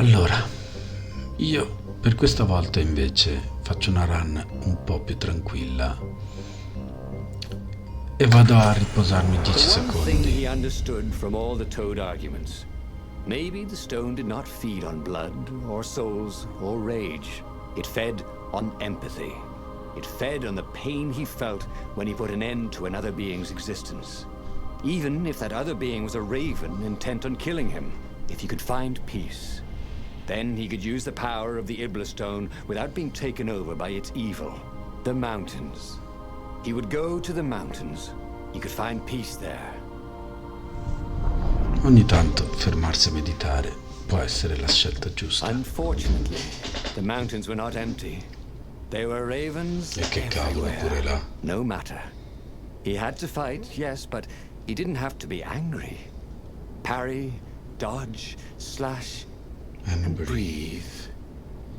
Allora, io per questa volta invece faccio una run un po' più tranquilla e vado a riposarmi 10 The one thing secondi. he understood from all the Toad arguments. Maybe the stone did not feed on blood, or souls, or rage. It fed on empathy. It fed on the pain he felt when he put an end to another being's existence. Even if that other being was a raven intent on killing him, if he could find peace, then he could use the power of the Iblis stone without being taken over by its evil. The mountains. He would go to the mountains. He could find peace there. Ogni tanto fermarsi a meditare può essere la scelta giusta. Unfortunately, the mountains were not empty. There were ravens E che cavolo everywhere. pure là. No matter. He had to fight, yes, but he didn't have to be angry. Parry, dodge, slash, And breathe.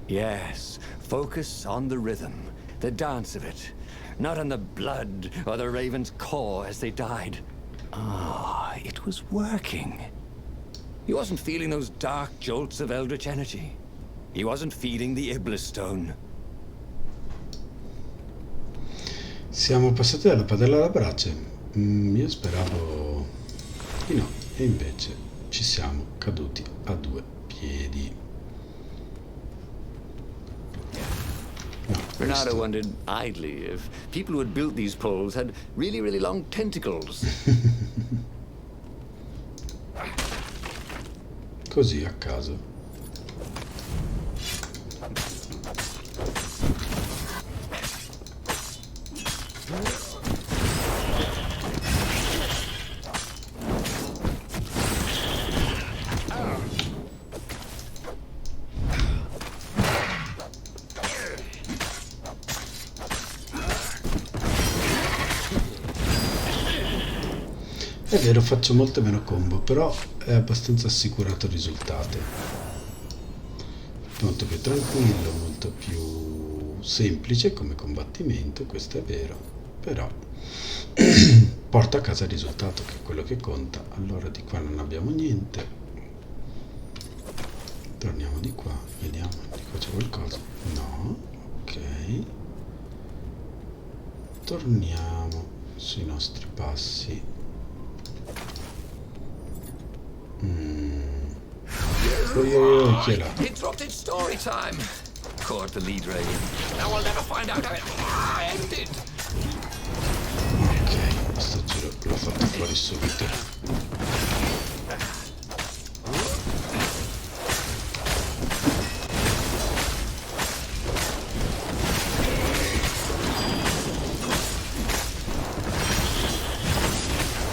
Yes, focus on the rhythm, the dance of it, not on the blood or the raven's core as they died. Ah, it was working. He wasn't feeling those dark jolts of eldritch energy. He wasn't feeding the Iblis stone. Siamo passati dalla padella alla brace. Io speravo di no, e invece ci siamo caduti a due piedi. No, Renato questo. wondered idly if people who had built these poles had really, really long tentacles. Così a caso. È vero, faccio molte meno combo, però è abbastanza assicurato il risultato. Molto più tranquillo, molto più semplice come combattimento, questo è vero, però porta a casa il risultato, che è quello che conta. Allora di qua non abbiamo niente. Torniamo di qua, vediamo, di qua c'è qualcosa. No, ok. Torniamo sui nostri passi. Chi è là? Interrupted story time. Caught the lead raven. Now we'll never find out how it ended. Ok, sto giro l'ho fatto fuori subito.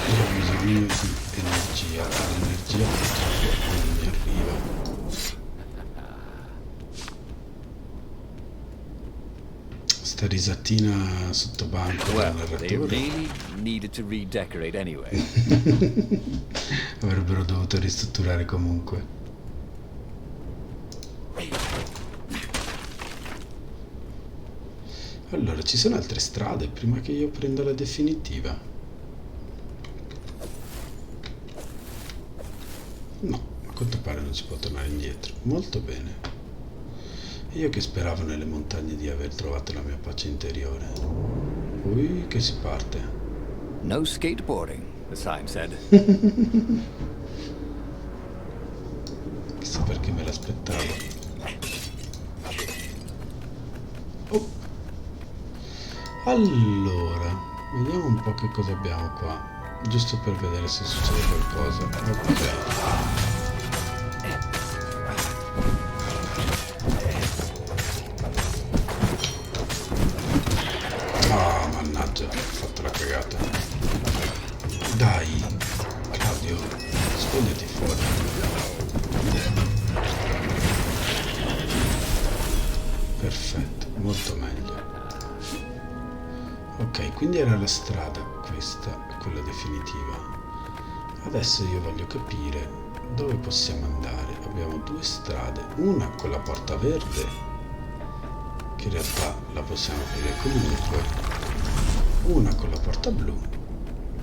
Io ho bisogno di energia, l'energia purtroppo non mi arriva. Sta risatina sotto banco del Well, they narratore. really needed to redecorate anyway. Avrebbero dovuto ristrutturare comunque. Allora, ci sono altre strade prima che io prenda la definitiva? No, a quanto pare non si può tornare indietro. Molto bene. Io che speravo nelle montagne di aver trovato la mia pace interiore. Ui, che si parte. No skateboarding, the sign said. Chissà perché me l'aspettavo. Oh. Allora, vediamo un po' che cosa abbiamo qua. Giusto per vedere se succede qualcosa. Ok. Ah, mannaggia, ho fatto la cagata. Dai, Claudio, spogliati fuori. Perfetto, molto meglio. Ok, quindi era la strada questa, quella definitiva. Adesso io voglio capire dove possiamo andare. Abbiamo due strade, una con la porta verde, che in realtà la possiamo aprire comunque, una con la porta blu,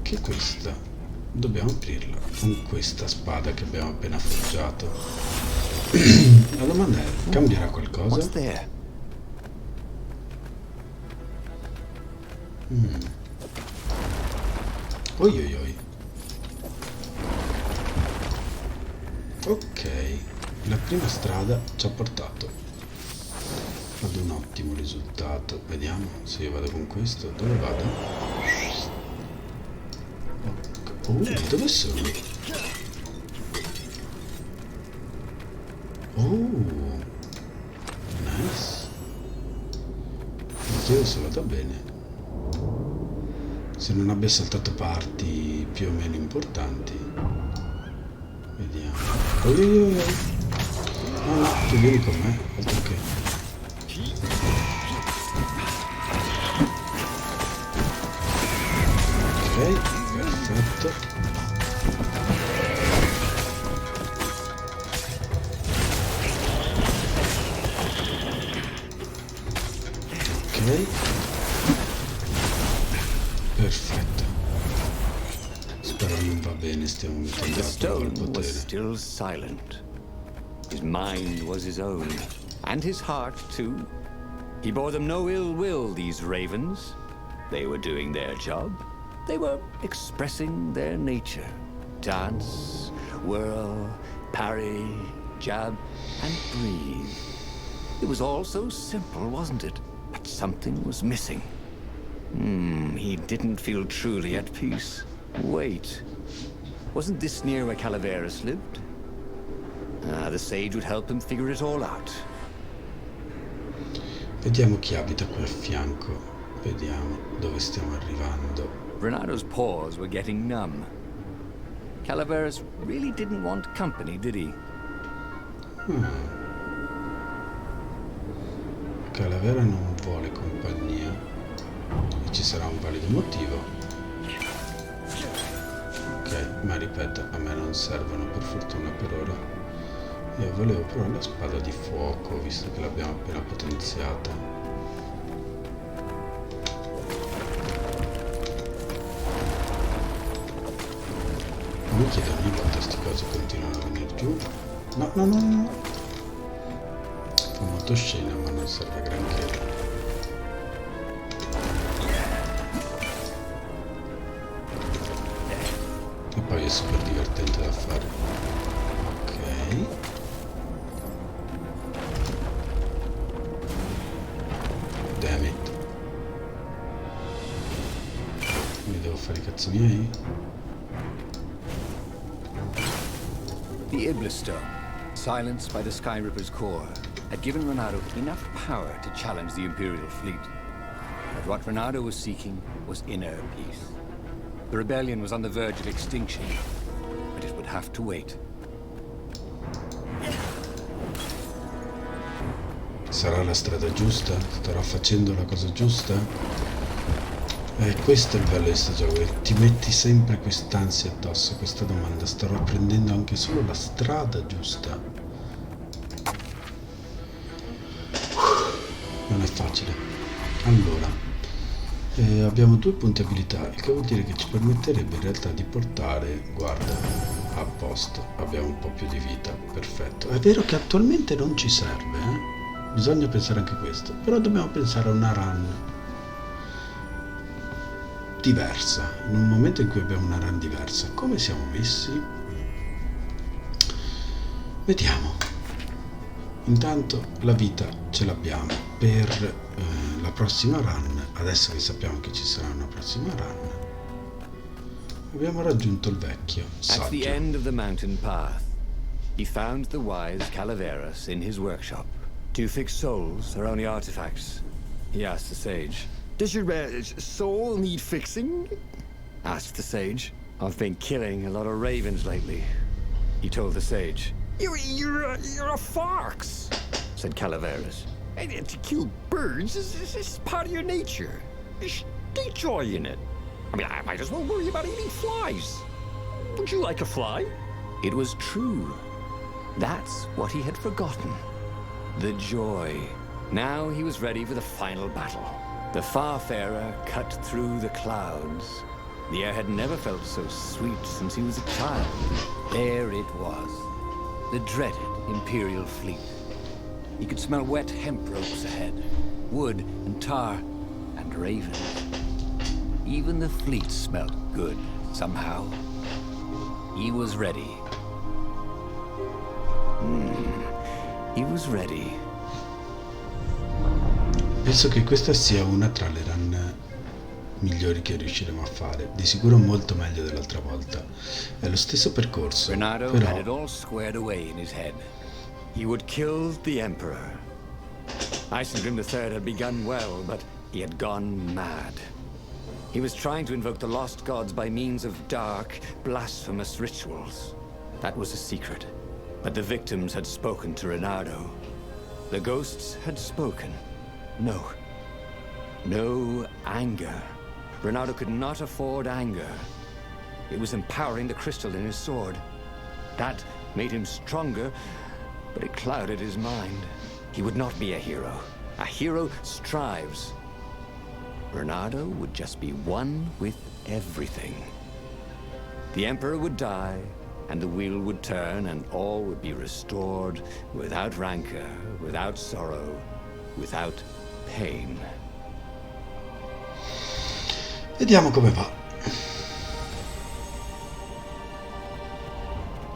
che questa dobbiamo aprirla con questa spada che abbiamo appena forgiato. La domanda è, cambierà What's qualcosa? there? Oi oi oi. Ok, la prima strada ci ha portato ad un ottimo risultato. Vediamo se io vado con questo. Dove vado? Dove sono? Nice. Mi chiedo se vada bene. Se non abbia saltato parti più o meno importanti. Vediamo. No, no, tu vieni con me, altro che. Ok, perfetto. Ok. Perfetto. Spero non va bene, stiamo mettendo The a prova il stone was potere. still silent. His mind was his own, and his heart too. He bore them no ill will, these ravens. They were doing their job. They were expressing their nature. Dance, whirl, parry, jab, and breathe. It was all so simple, wasn't it? But something was missing. He didn't feel truly at peace. Wait. Wasn't this near where Calaveras lived? The sage would help him figure it all out. Vediamo chi abita qui a fianco. Vediamo dove stiamo arrivando. Renado's paws were getting numb. Calaveras really didn't want company, did he? Calavera non vuole compagnia. E ci sarà un valido motivo. Ok, ma ripeto, a me non servono per fortuna per ora. Io volevo provare la spada di fuoco, visto che l'abbiamo appena potenziata. Mi chiedo ogni volta queste cose continuano a venire giù. No, no, no, no. Fa molto scena, ma non serve a granché. E poi è super divertente da fare. Ok. Damn it. Mi devo fare i cazzi miei? The Iblis Stone, silenced by the Sky Ripper's core, had given Renado enough power to challenge the Imperial fleet. But what Renado was seeking was inner peace. The rebellion was on the verge of extinction, but it would have to wait. Sarà la strada giusta? Starò facendo la cosa giusta? Questo è il bello di sto gioco, che ti metti sempre quest'ansia addosso, questa domanda. Starò prendendo anche solo la strada giusta? Non è facile. Allora, abbiamo 2 punti abilità, il che vuol dire che ci permetterebbe in realtà di portare, guarda, a posto. Abbiamo un po' più di vita, perfetto. È vero che attualmente non ci serve, Bisogna pensare anche a questo, però dobbiamo pensare a una run diversa, in un momento in cui abbiamo una run diversa. Come siamo messi? Vediamo. Intanto la vita ce l'abbiamo per la prossima run. Adesso che sappiamo che ci sarà una prossima run, abbiamo raggiunto il vecchio At the saggio. end of the mountain path, he found the wise Calaveras in his workshop. To fix souls or only artifacts? He asked the sage. Does your soul need fixing? Asked the sage. I've been killing a lot of ravens lately, he told the sage. You're a fox, said Calaveras. And to kill birds is part of your nature. Take joy in it. I mean, I might as well worry about eating flies. Would you like a fly? It was true. That's what he had forgotten. The joy. Now he was ready for the final battle. The Farfarer cut through the clouds. The air had never felt so sweet since he was a child. There it was. The dreaded Imperial fleet. He could smell wet hemp ropes ahead, wood and tar and ravens. Even the fleet smelled good, somehow. He was ready. He was ready. Penso che questa sia una tra le run migliori che riusciremo a fare, di sicuro molto meglio dell'altra volta. È lo stesso percorso, Renato però had it all squared away in his head. He would kill the Emperor. Isengrim III had begun well, but he had gone mad. He was trying to invoke the lost gods by means of dark, blasphemous rituals. That was a secret. But the victims had spoken to Renato. The ghosts had spoken. No. No anger. Renato could not afford anger. It was empowering the crystal in his sword. That made him stronger, but it clouded his mind. He would not be a hero. A hero strives. Renato would just be one with everything. The Emperor would die, and the wheel would turn, and all would be restored without rancor, without sorrow, without pain. vediamo come va.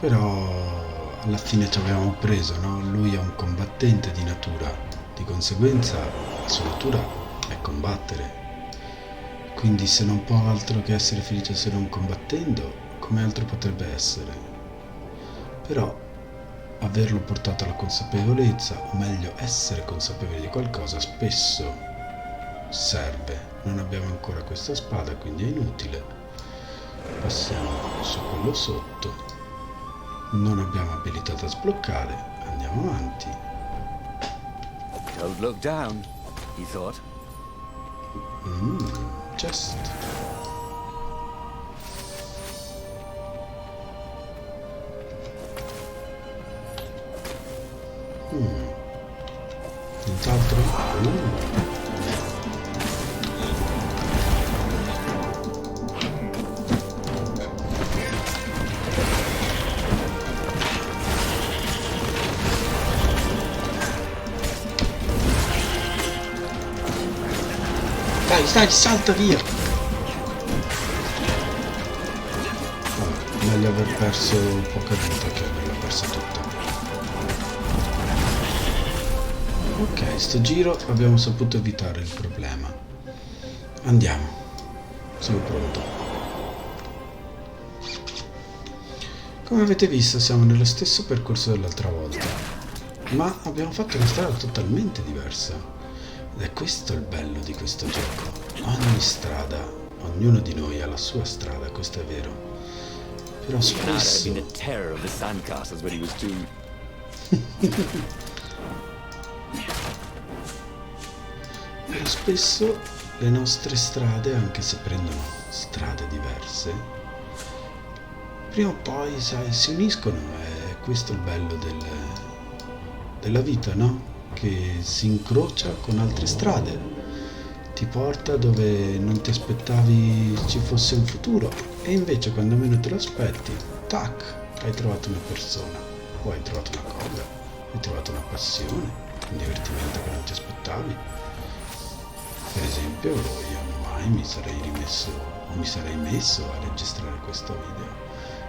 Però alla fine ci avevamo preso, no? Lui è un combattente di natura, di conseguenza la sua natura è combattere. Quindi se non può altro che essere felice se non combattendo, come altro potrebbe essere? Però averlo portato alla consapevolezza, o meglio essere consapevoli di qualcosa, spesso serve. Non abbiamo ancora questa spada, quindi è inutile. Passiamo su quello sotto. Non abbiamo abilità da sbloccare, andiamo avanti. Don't look down, he thought. Chest. Nient'altro? Dai, salta via! Vabbè, meglio aver perso poca vita che averla persa tutta. Ok, sto giro abbiamo saputo evitare il problema. Andiamo. Sono pronto. Come avete visto siamo nello stesso percorso dell'altra volta, ma abbiamo fatto una strada totalmente diversa. Ed è questo il bello di questo gioco. Ogni strada, ognuno di noi ha la sua strada, questo è vero. Però spesso... Però spesso le nostre strade, anche se prendono strade diverse, prima o poi, sai, si uniscono. È questo il bello della vita, no? Che si incrocia con altre strade, ti porta dove non ti aspettavi ci fosse un futuro, e invece quando meno te lo aspetti, tac, hai trovato una persona, o hai trovato una cosa, hai trovato una passione, un divertimento che non ti aspettavi. Per esempio, io mai mi sarei rimesso o mi sarei messo a registrare questo video,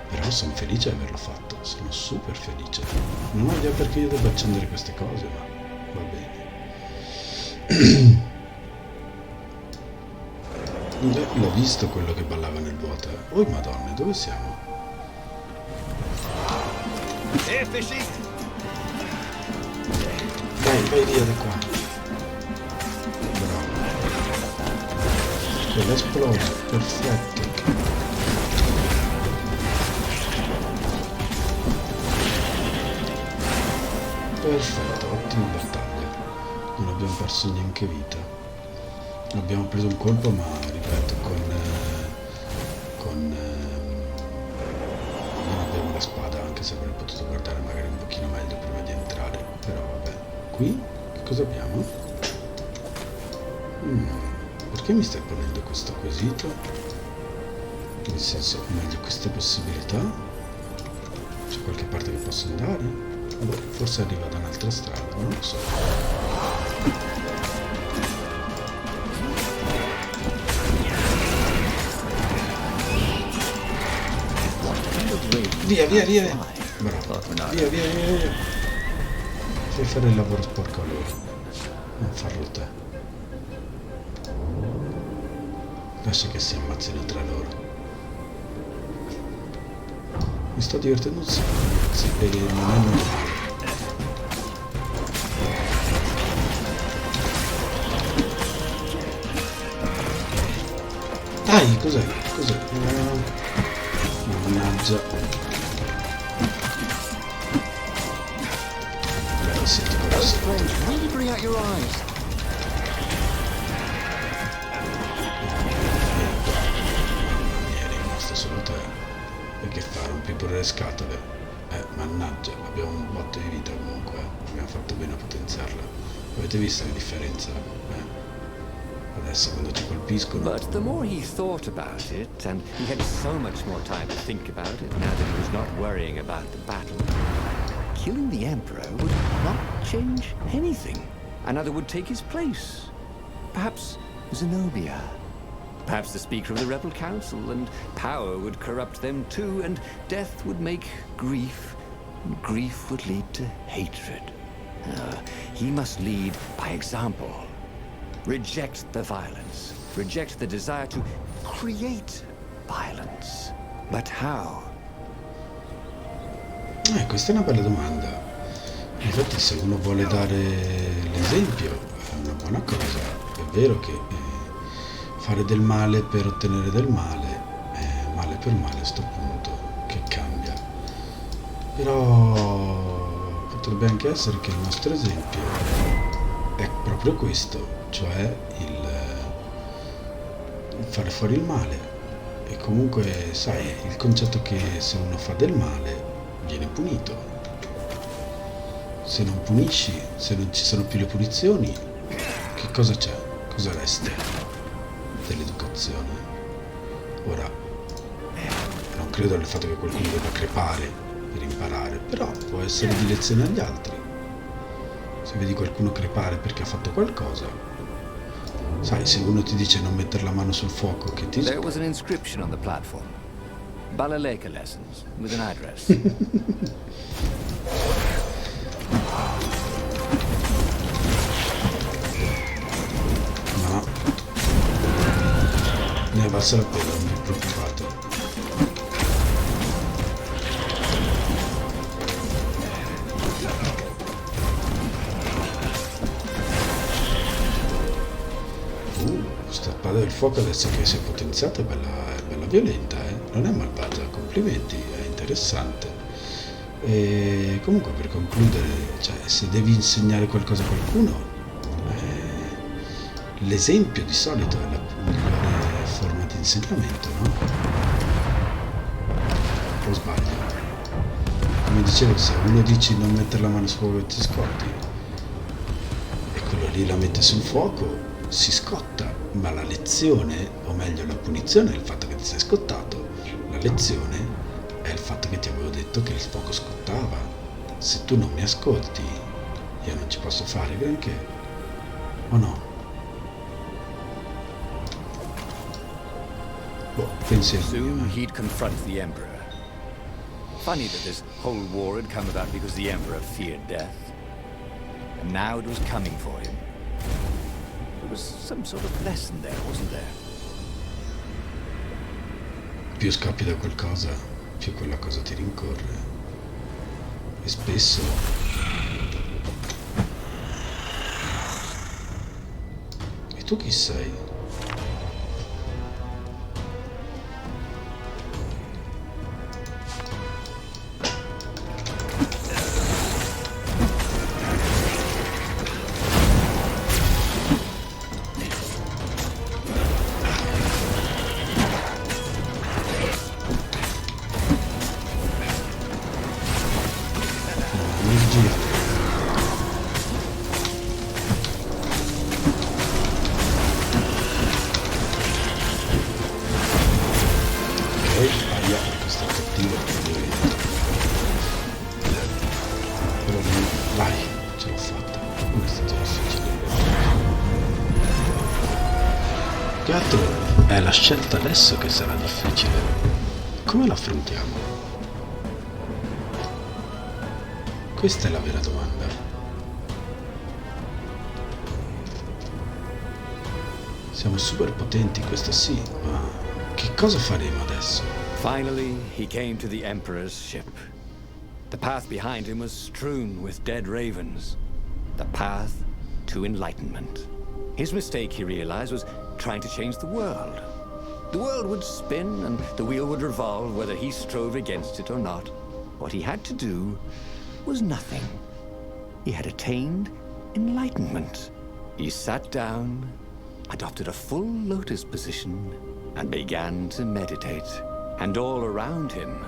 però sono felice di averlo fatto, sono super felice. Non ho idea perché io devo accendere queste cose, ma va bene. L'ho visto quello che ballava nel vuoto. Oh madonna, dove siamo? Vai via da qua. Bravo. Quello è esploso, perfetto. Perfetto, ottima battaglia. Non abbiamo perso neanche vita. Abbiamo preso un colpo, ma ripeto, non abbiamo la spada, anche se avrei potuto guardare magari un pochino meglio prima di entrare. Però vabbè. Qui che cosa abbiamo? Perché mi stai ponendo questo quesito? Nel senso, meglio queste possibilità? C'è qualche parte che posso andare? Boh, forse arriva da un'altra strada, non lo so. Via, via, via. Bravo. Via, via, via, via. Fai fare il lavoro sporco a loro. Non farlo te. Lascia che si ammazzino tra loro. Mi sto divertendo un sacco, ragazzi, e non è normale. Dai, cos'è? Cos'è? Mannaggia. Senti cosa è rimasto solo te. E che fa? Rompi pure le scatole? Mannaggia, abbiamo un botto di vita comunque. Abbiamo fatto bene a potenziarla. Avete visto la differenza? Adesso quando ci colpiscono. But the more he thought about it, and he had so much more time to think about it now that he was not worrying about the battle, killing the Emperor would not change anything. Another would take his place. Perhaps Zenobia. Perhaps the Speaker of the Rebel Council, and power would corrupt them too, and death would make grief, and grief would lead to hatred. He must lead by example. Reject the violence. Reject the desire to create violence. But how? Questa è una bella domanda. Infatti se uno vuole dare l'esempio è una buona cosa. È vero che fare del male per ottenere del male è male per male a sto punto, che cambia. Però potrebbe anche essere che il nostro esempio è proprio questo, cioè il fare fuori il male. E comunque sai, il concetto che se uno fa del male viene punito. Se non punisci, se non ci sono più le punizioni, che cosa c'è? Cosa resta dell'educazione? Ora, non credo al fatto che qualcuno debba crepare per imparare, però può essere di lezione agli altri. Se vedi qualcuno crepare perché ha fatto qualcosa, sai, se uno ti dice non mettere la mano sul fuoco, che ti... There was an inscription on the platform. Balaleka lessons with an address. No, ne valsa la pena, non vi preoccupate. Questa spada del fuoco adesso che si è potenziata è bella violenta, non è malvagia, complimenti, è interessante. E comunque per concludere, cioè, se devi insegnare qualcosa a qualcuno, l'esempio di solito è la migliore forma di insegnamento, no? O sbaglio? Come dicevo, se uno dice non mettere la mano sul fuoco e ti scotti, e quello lì la mette sul fuoco, si scotta, ma la lezione, o meglio la punizione, è il fatto che ti sei scottato. La lezione è il fatto che ti avevo detto che il fuoco scottava. Se tu non mi ascolti, io non ci posso fare granché, o no? Boh, pensiero Soon he'd confront the Emperor. Funny that this whole war had come about because the Emperor feared death. And now it was coming for him. There was some sort of lesson there, wasn't there? Più scappi da qualcosa, più quella cosa ti rincorre. E spesso... E tu chi sei? Che altro è la scelta adesso che sarà difficile. Come la affrontiamo? Questa è la vera domanda. Siamo super potenti, questo sì, ma che cosa faremo adesso? Finally, he came to the Emperor's ship. The path behind him was strewn with dead ravens. The path to enlightenment. His mistake, he realized, was trying to change the world. The world would spin and the wheel would revolve whether he strove against it or not. What he had to do was nothing. He had attained enlightenment. He sat down, adopted a full lotus position, and began to meditate. And all around him,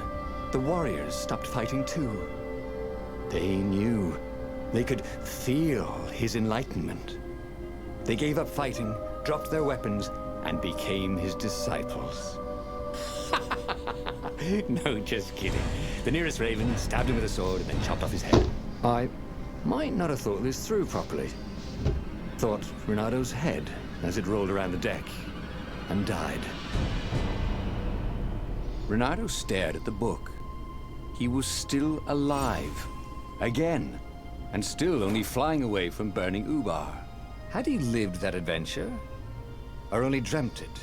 the warriors stopped fighting too. They knew. They could feel his enlightenment. They gave up fighting, dropped their weapons, and became his disciples. No, just kidding. The nearest raven stabbed him with a sword and then chopped off his head. I might not have thought this through properly. Thought Renado's head as it rolled around the deck and died. Renado stared at the book. He was still alive. Again. And still only flying away from burning Ubar. Had he lived that adventure? Or only dreamt it?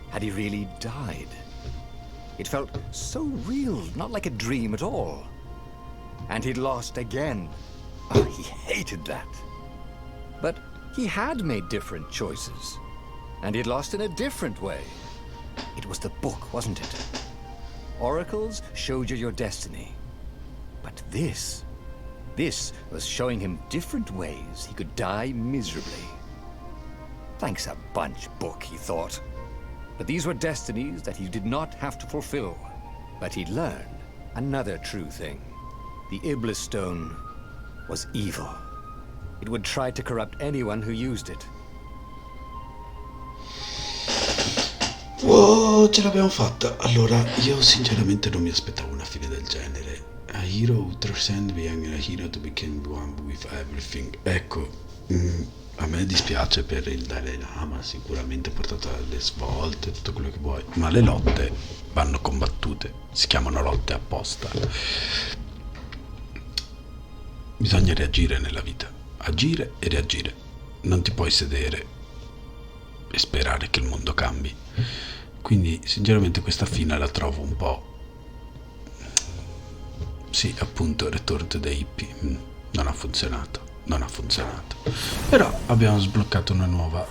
Had he really died? It felt so real, not like a dream at all. And he'd lost again. Oh, he hated that. But he had made different choices. And he'd lost in a different way. It was the book, wasn't it? Oracles showed you your destiny. But this was showing him different ways he could die miserably. Thanks a bunch, book, he thought. But these were destinies that he did not have to fulfill. But he'd learned another true thing. The Iblis Stone was evil. It would try to corrupt anyone who used it. Wow, ce l'abbiamo fatta. Allora, io sinceramente non mi aspettavo una fine del genere. A hero who transcends being a hero to become one with everything. Ecco, a me dispiace per il Dalai Lama, sicuramente ha portato alle svolte, tutto quello che vuoi, ma le lotte vanno combattute, si chiamano lotte apposta. Bisogna reagire nella vita, agire e reagire. Non ti puoi sedere e sperare che il mondo cambi. Quindi sinceramente questa fine la trovo un po', sì, appunto, Return to the hippie. Non ha funzionato. Però abbiamo sbloccato una nuova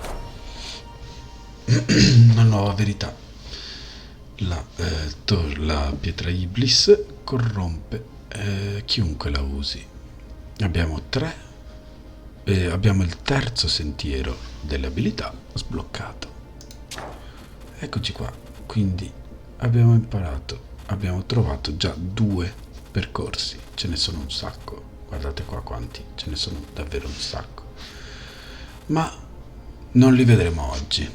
verità. La pietra Iblis corrompe chiunque la usi. Abbiamo il terzo sentiero delle abilità sbloccato. Eccoci qua. Quindi abbiamo trovato già 2 percorsi, ce ne sono un sacco. Guardate qua quanti, ce ne sono davvero un sacco. Ma non li vedremo oggi.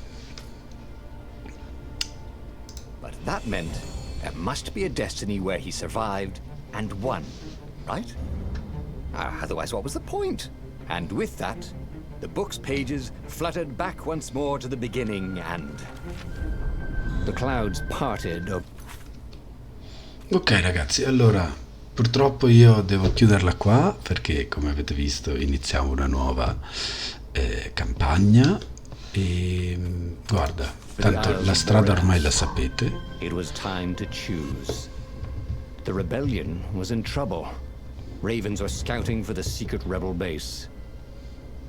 But that meant there must be a destiny where he survived and won, right? Otherwise, what was the point? And with that, the book's pages fluttered back once more to the beginning and the clouds parted. Ok ragazzi, allora purtroppo io devo chiuderla qua perché come avete visto iniziamo una nuova campagna e guarda, tanto la strada ormai la sapete. It was time to choose. The rebellion was in trouble. Ravens were scouting for the secret rebel base.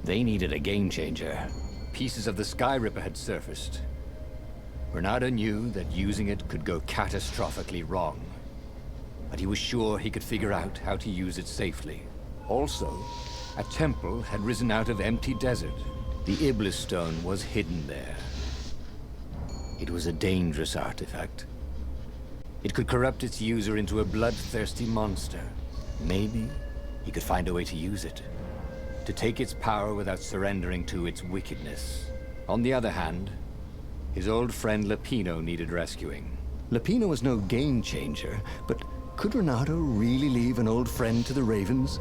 They needed a game changer. Pieces of the Sky Ripper had surfaced. Renata knew that using it could go catastrophically wrong. But he was sure he could figure out how to use it safely. Also, a temple had risen out of empty desert. The Iblis Stone was hidden there. It was a dangerous artifact. It could corrupt its user into a bloodthirsty monster. Maybe he could find a way to use it, to take its power without surrendering to its wickedness. On the other hand, his old friend Lapino needed rescuing. Lapino was no game changer, but could Renato really leave an old friend to the Ravens?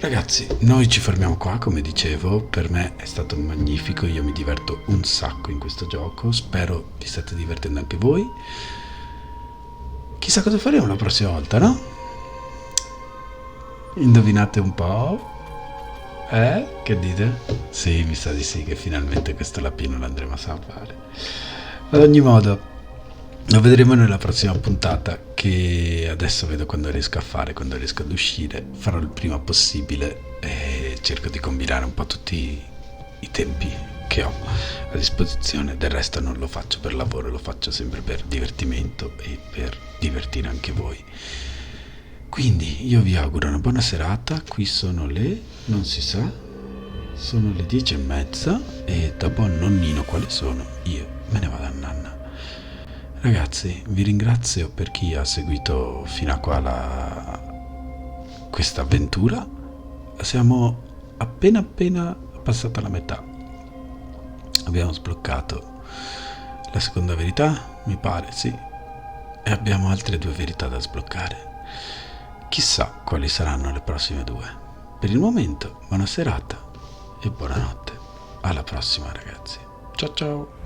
Ragazzi, noi ci fermiamo qua, come dicevo, per me è stato magnifico, io mi diverto un sacco in questo gioco, spero vi state divertendo anche voi. Chissà cosa faremo la prossima volta, no? Indovinate un po'? Che dite? Sì, mi sa di sì, che finalmente questo lapino lo andremo a salvare. Ad ogni modo, lo vedremo nella prossima puntata, che adesso vedo quando riesco a fare, quando riesco ad uscire. Farò il prima possibile e cerco di combinare un po' tutti i tempi che ho a disposizione. Del resto non lo faccio per lavoro, lo faccio sempre per divertimento e per divertire anche voi. Quindi io vi auguro una buona serata. Qui sono non si sa, sono le 10:30 e da buon nonnino quale sono, io me ne vado a nanna. Ragazzi, vi ringrazio per chi ha seguito fino a qua questa avventura. Siamo appena passata la metà. Abbiamo sbloccato la seconda verità, mi pare, sì, e abbiamo altre 2 verità da sbloccare. Chissà quali saranno le prossime 2. Per il momento, buona serata e buonanotte. Alla prossima, ragazzi. Ciao ciao.